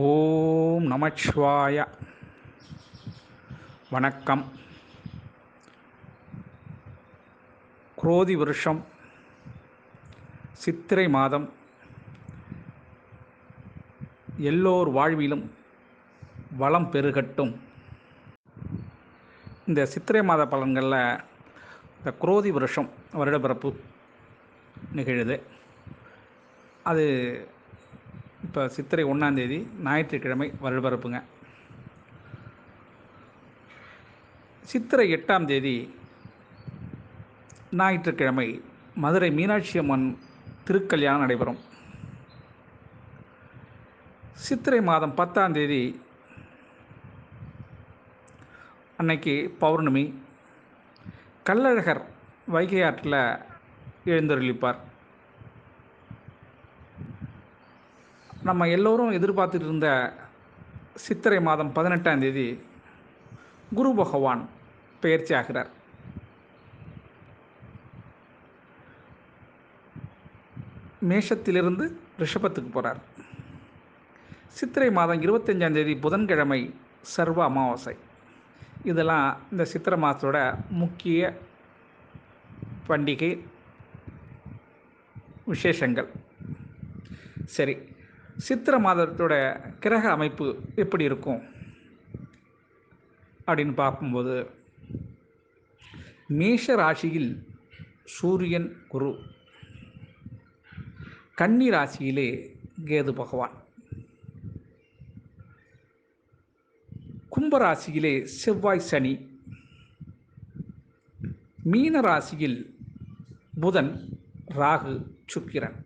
ஓம் நமச்சிவாய. வணக்கம். குரோதி வருஷம் சித்திரை மாதம் எல்லோர் வாழ்விலும் வளம் பெருகட்டும். இந்த சித்திரை மாத பலன்களில் இந்த குரோதி வருஷம் வருடப்பிறப்பு நிகழுது. அது இப்போ சித்திரை 1 ஞாயிற்றுக்கிழமை வருடப்பிறப்புங்க. சித்திரை 8 ஞாயிற்றுக்கிழமை மதுரை மீனாட்சி அம்மன் திருக்கல்யாணம் நடைபெறும். சித்திரை மாதம் 10 அன்னைக்கு பௌர்ணமி. கள்ளழகர் வைகை ஆற்றில் எழுந்தருளிப்பார். நம்ம எல்லோரும் எதிர்பார்த்துட்டு இருந்த சித்திரை மாதம் 18 குரு பகவான் பெயர்ச்சி ஆகிறார். மேஷத்திலிருந்து ரிஷபத்துக்கு போகிறார். சித்திரை மாதம் 25 புதன்கிழமை சர்வ அமாவாசை. இதெல்லாம் இந்த சித்திரை மாதத்தோட முக்கிய பண்டிகை விசேஷங்கள். சரி, சித்திரை மாதத்தோட கிரக அமைப்பு எப்படி இருக்கும் அப்படின்னு பார்க்கும்போது, மேஷ ராசியில் சூரியன் குரு, கன்னி ராசியிலே கேது பகவான், கும்பராசியிலே செவ்வாய் சனி, மீன ராசியில் புதன் ராகு சுக்கிரன்,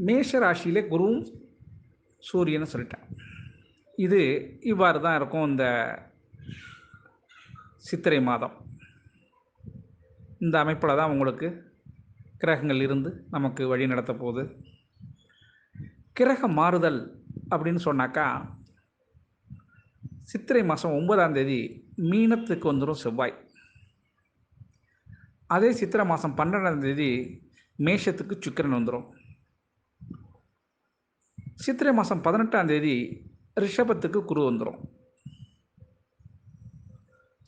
மேஷ ராசியிலே குருவும் சூரியனும் சொல்லிட்டேன். இது இவ்வாறு தான் இருக்கும் இந்த சித்திரை மாதம். இந்த அமைப்பில் தான் உங்களுக்கு கிரகங்கள் இருந்து நமக்கு வழி நடத்த போகுது. கிரக மாறுதல் அப்படின்னு சொன்னாக்கா, சித்திரை மாதம் 9 மீனத்துக்கு வந்துடும் செவ்வாய். அதே சித்திரை மாதம் 12 மேஷத்துக்கு சுக்கிரன் வந்துடும். சித்திரை மாதம் 18 ரிஷபத்துக்கு குரு வந்துடும்.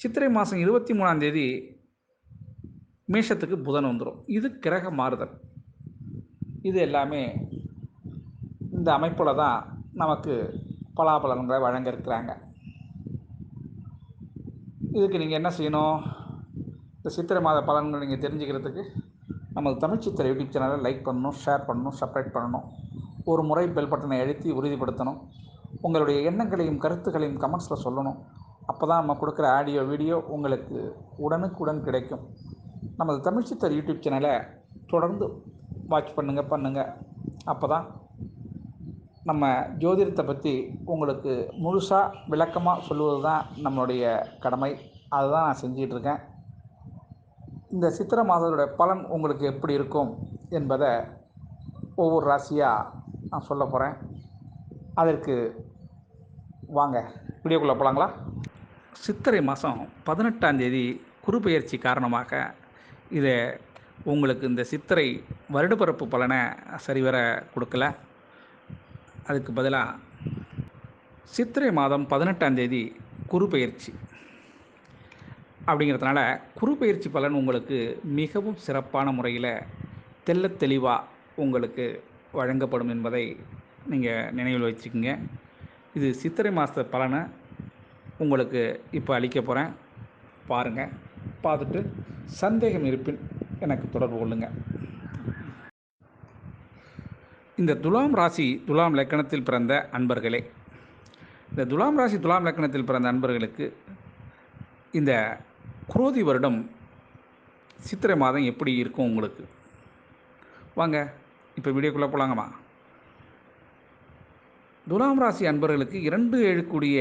சித்திரை மாதம் 23 மேஷத்துக்கு புதன் வந்துடும். இது கிரக மாறுதல். இது எல்லாமே இந்த அமைப்பில் தான் நமக்கு பலாபலன்களை வழங்க இருக்கிறாங்க. இதுக்கு நீங்கள் என்ன செய்யணும்? இந்த சித்திரை மாத பலன்கள் நீங்கள் தெரிஞ்சுக்கிறதுக்கு நமது தமிழ் சித்திரை யூடியூப் சேனலை லைக் பண்ணணும், ஷேர் பண்ணணும், சப்ஸ்கிரைப் பண்ணணும். ஒரு முறை பெல் பட்டனை அழுத்தி உறுதிப்படுத்தணும். உங்களுடைய எண்ணங்களையும் கருத்துக்களையும் கமெண்ட்ஸில் சொல்லணும். அப்போ தான் நம்ம கொடுக்குற ஆடியோ வீடியோ உங்களுக்கு உடனுக்குடன் கிடைக்கும். நமது தமிழ் சித்தர் யூடியூப் சேனலை தொடர்ந்து வாட்ச் பண்ணுங்கள். அப்போ தான் நம்ம ஜோதிடத்தை பற்றி உங்களுக்கு முழுசாக விளக்கமாக சொல்லுவது தான் நம்மளுடைய கடமை. அதுதான் நான் செஞ்சிகிட்ருக்கேன். இந்த சித்திரை மாதத்தோட பலன் உங்களுக்கு எப்படி இருக்கும் என்பதை ஒவ்வொரு ராசியாக நான் சொல்ல போகிறேன். அதற்கு வாங்க வீடியோக்குள்ளே போகலாங்களா? சித்திரை மாதம் 18 குரு பெயர்ச்சி காரணமாக இதை உங்களுக்கு இந்த சித்திரை வருடப்பிறப்பு பலனை சரிவர கொடுக்கல. அதுக்கு பதிலாக சித்திரை மாதம் 18 குரு பெயர்ச்சி அப்படிங்கிறதுனால குரு பெயர்ச்சி பலன் உங்களுக்கு மிகவும் சிறப்பான முறையில் தெள்ளத் தெளிவாக உங்களுக்கு வழங்கப்படும் என்பதை நீங்கள் நினைவில் வச்சுக்கோங்க. இது சித்திரை மாத பலனை உங்களுக்கு இப்போ அளிக்க போகிறேன். பாருங்கள். பார்த்துட்டு சந்தேகம் இருப்பின் எனக்கு தொடர்பு கொள்ளுங்கள். இந்த துலாம் ராசி துலாம் லக்கணத்தில் பிறந்த அன்பர்களே, இந்த துலாம் ராசி துலாம் லக்கணத்தில் பிறந்த அன்பர்களுக்கு இந்த குரோதி வருடம் சித்திரை மாதம் எப்படி இருக்கும் உங்களுக்கு? வாங்க இப்போ வீடியோக்குள்ளே போகலாங்கம்மா. துலாம் ராசி அன்பர்களுக்கு 2 கூடிய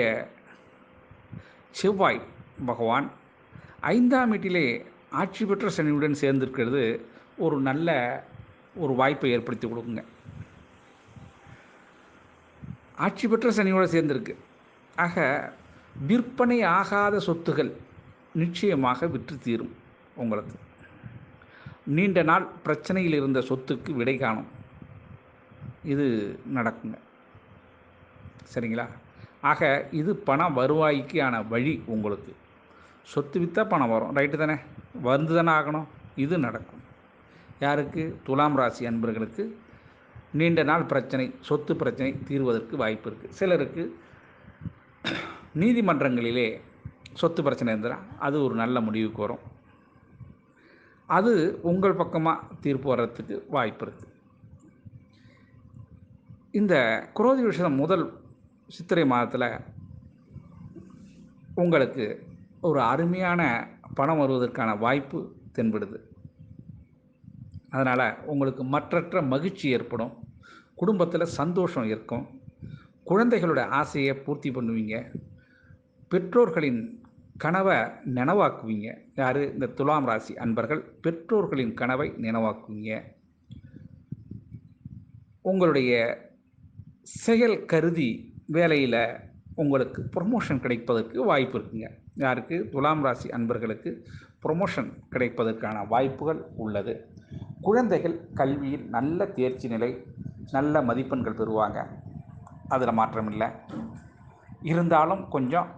செவ்வாய் பகவான் 5ஆம் வீட்டிலே ஆட்சி பெற்ற சனியுடன் சேர்ந்திருக்கிறது ஒரு நல்ல ஒரு வாய்ப்பை ஏற்படுத்தி கொடுக்குங்க. ஆட்சி பெற்ற சனியோடு சேர்ந்திருக்கு. ஆக விற்பனை ஆகாத சொத்துகள் நிச்சயமாக விற்று தீரும். உங்களுக்கு நீண்ட நாள் பிரச்சனையில் இருந்த சொத்துக்கு விடை காணும். இது நடக்குங்க. சரிங்களா? ஆக இது பண வருவாய்க்கான வழி உங்களுக்கு. சொத்து விற்றா பணம் வரும், ரைட்டு தானே? வந்து தானே ஆகணும். இது நடக்கும். யாருக்கு? துலாம் ராசி அன்பர்களுக்கு நீண்ட நாள் பிரச்சனை, சொத்து பிரச்சனை தீர்வதற்கு வாய்ப்பு இருக்குது. சிலருக்கு நீதிமன்றங்களிலே சொத்து பிரச்சனை இருந்தால் அது ஒரு நல்ல முடிவுக்கு வரும். அது உங்கள் பக்கமாக தீர்ப்பு வர்றதுக்கு வாய்ப்பு இருக்குது. இந்த குரோதி வருஷம் முதல் சித்திரை மாதத்தில் உங்களுக்கு ஒரு அருமையான பணம் வருவதற்கான வாய்ப்பு தென்படுது. அதனால் உங்களுக்கு மற்றற்ற மகிழ்ச்சி ஏற்படும், குடும்பத்தில் சந்தோஷம் இருக்கும், குழந்தைகளோட ஆசையை பூர்த்தி பண்ணுவீங்க, பெற்றோர்களின் கனவை நினைவாக்குவீங்க. யார்? இந்த துலாம் ராசி அன்பர்கள் பெற்றோர்களின் கனவை நினைவாக்குவீங்க. உங்களுடைய செயல் கருதி வேலையில் உங்களுக்கு ப்ரொமோஷன் கிடைப்பதற்கு வாய்ப்பு இருக்குங்க. யாருக்கு? துலாம் ராசி அன்பர்களுக்கு ப்ரொமோஷன் கிடைப்பதற்கான வாய்ப்புகள் உள்ளது. குழந்தைகள் கல்வியில் நல்ல தேர்ச்சி நிலை, நல்ல மதிப்பெண்கள் பெறுவாங்க, அதில் மாற்றமில்லை. இருந்தாலும் கொஞ்சம்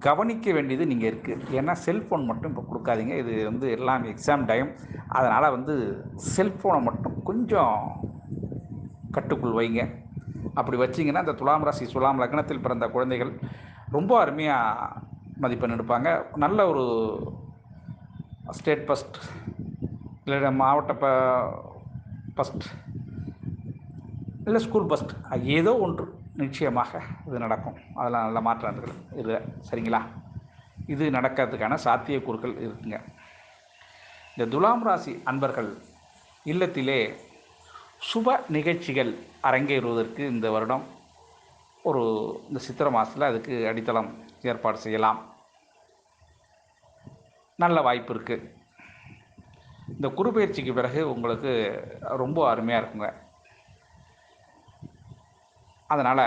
கவனிக்க வேண்டியது நீங்கள் இருக்குது. ஏன்னா செல்ஃபோன் மட்டும் இப்போ கொடுக்காதீங்க. இது எல்லாம் எக்ஸாம் டைம். அதனால் செல்ஃபோனை மட்டும் கொஞ்சம் கட்டுக்குள் வைங்க. அப்படி வச்சிங்கன்னா இந்த துலாம் ராசி துலாம் லக்னத்தில் பிறந்த குழந்தைகள் ரொம்ப அருமையாக மதிப்பெண் எடுப்பாங்க. நல்ல ஒரு ஸ்டேட் ஃபஸ்ட் இல்லை மாவட்ட ஃபஸ்ட் இல்லை ஸ்கூல் ஃபஸ்ட், ஏதோ ஒன்று நிச்சயமாக இது நடக்கும். அதெல்லாம் நல்ல மாற்றங்கள் இது. சரிங்களா? இது நடக்கிறதுக்கான சாத்தியக்கூறுகள் இருக்குங்க. இந்த துலாம் ராசி அன்பர்கள் இல்லத்திலே சுப நிகழ்ச்சிகள் அரங்கேறுவதற்கு இந்த வருடம் இந்த சித்திரை மாதத்தில் அதுக்கு அடித்தளம் ஏற்பாடு செய்யலாம். நல்ல வாய்ப்பு இருக்குது. இந்த குரு பயிற்சிக்கு பிறகு உங்களுக்கு ரொம்ப அருமையாக இருக்குங்க. அதனால்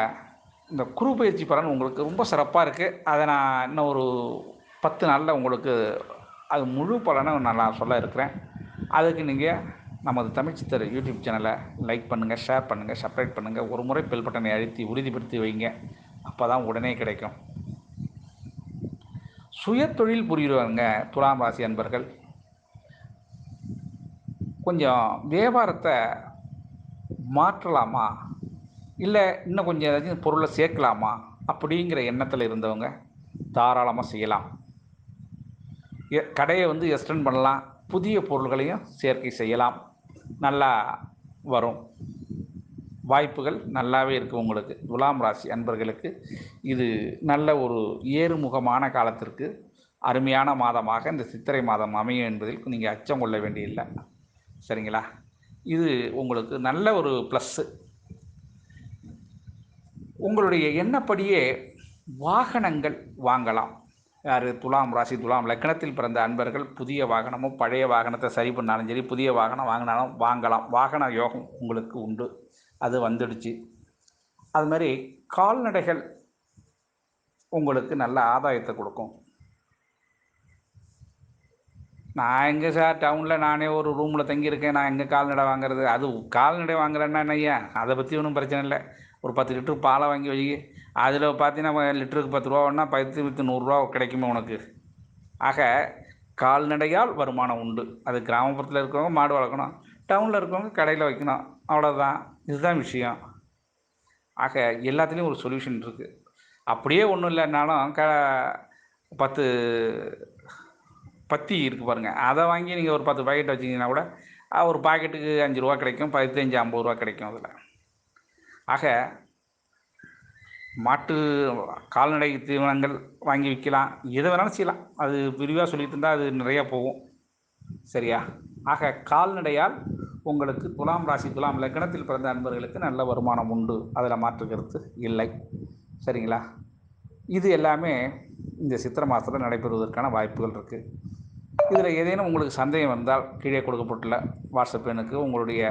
இந்த குரு பயிற்சி பலன் உங்களுக்கு ரொம்ப சிறப்பாக இருக்குது. அதை நான் இன்னும் ஒரு 10 நாளில் உங்களுக்கு அது முழு பலனை நான் சொல்ல இருக்கிறேன். அதுக்கு நீங்கள் நமது தமிழ் சித்தர் யூடியூப் சேனலை லைக் பண்ணுங்கள், ஷேர் பண்ணுங்கள், சப்ஸ்கிரைப் பண்ணுங்கள். ஒரு முறை பெல் பட்டனை அழுத்தி உறுதிப்படுத்தி வைங்க. அப்போ தான் உடனே கிடைக்கும். சுயதொழில் புரிகிறவங்க துலாம் ராசி அன்பர்கள் கொஞ்சம் வியாபாரத்தை மாற்றலாமா, இல்லை இன்னும் கொஞ்சம் ஏதாச்சும் பொருளை சேர்க்கலாமா அப்படிங்கிற எண்ணத்தில் இருந்தவங்க தாராளமாக செய்யலாம். கடையை எக்ஸ்டெண்ட் பண்ணலாம், புதிய பொருள்களையும் சேர்க்கை செய்யலாம். நல்லா வரும், வாய்ப்புகள் நல்லாவே இருக்குது உங்களுக்கு. துலாம் ராசி அன்பர்களுக்கு இது நல்ல ஒரு ஏறுமுகமான காலத்திற்கு அருமையான மாதமாக இந்த சித்திரை மாதம் அமையும் என்பதில் நீங்கள் அச்சம் கொள்ள வேண்டியதில்லை. சரிங்களா? இது உங்களுக்கு நல்ல ஒரு ப்ளஸ்ஸு. உங்களுடைய எண்ணப்படியே வாகனங்கள் வாங்கலாம். யார்? துலாம் ராசி துலாம் லக்னத்தில் பிறந்த அன்பர்கள் புதிய வாகனமோ பழைய வாகனத்தை சரி பண்ணாலும் சரி, புதிய வாகனம் வாங்கினாலும் வாங்கலாம். வாகன யோகம் உங்களுக்கு உண்டு, அது வந்துடுச்சு. அது மாதிரி கால்நடைகள் உங்களுக்கு நல்ல ஆதாயத்தை கொடுக்கும். நான் எங்கே சார் டவுனில் நானே ஒரு ரூமில் தங்கியிருக்கேன், நான் எங்கே கால்நடை வாங்குறது? அது கால்நடை வாங்குறேன்னா ஐயா, அதை பற்றி ஒன்றும் பிரச்சனை இல்லை. ஒரு 10 லிட்டரு பாலை வாங்கி வை, அதில் பார்த்தீங்கன்னா லிட்டருக்கு 10 ரூபான்னா 10 வித்து 100 ரூபா கிடைக்குமே உனக்கு. ஆக கால்நடையால் வருமானம் உண்டு. அது கிராமப்புறத்தில் இருக்கிறவங்க மாடு வளர்க்கணும், டவுனில் இருக்கிறவங்க கடையில் வைக்கணும், அவ்வளோதான். இதுதான் விஷயம். ஆக எல்லாத்துலேயும் ஒரு சொல்யூஷன் இருக்குது. அப்படியே ஒன்றும் இல்லைன்னாலும் 10 பத்தி இருக்குது பாருங்கள், அதை வாங்கி நீங்கள் ஒரு 10 பாக்கெட் வச்சிங்கன்னா கூட ஒரு பாக்கெட்டுக்கு 5 ரூபா கிடைக்கும், 15 50 ரூபா கிடைக்கும் அதில். ஆக மாட்டு கால்நடை தீவனங்கள் வாங்கி விற்கலாம், எதை வேணாலும் செய்யலாம். அது விரிவாக சொல்லிட்டு இருந்தால் அது நிறையா போகும். சரியா? ஆக கால்நடையால் உங்களுக்கு துலாம் ராசி துலாம் லக்னத்தில் பிறந்த அன்பர்களுக்கு நல்ல வருமானம் உண்டு, அதில் மாற்றுக்கிறது இல்லை. சரிங்களா? இது எல்லாமே இந்த சித்திரை மாதத்தில் நடைபெறுவதற்கான வாய்ப்புகள் இருக்குது. இதில் ஏதேனும் உங்களுக்கு சந்தேகம் வந்தால் கீழே கொடுக்கப்பட்டுள்ள வாட்ஸ்அப் எண்ணுக்கு உங்களுடைய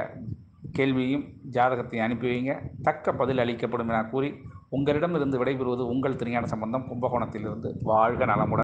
கேள்வியும் ஜாதகத்தையும் அனுப்பி வைங்க. தக்க பதில் அளிக்கப்படும் என கூறி உங்களிடமிருந்து விடைபெறுவது உங்கள் திருஞான சம்பந்தம், கும்பகோணத்திலிருந்து. வாழ்க நலமுடன்.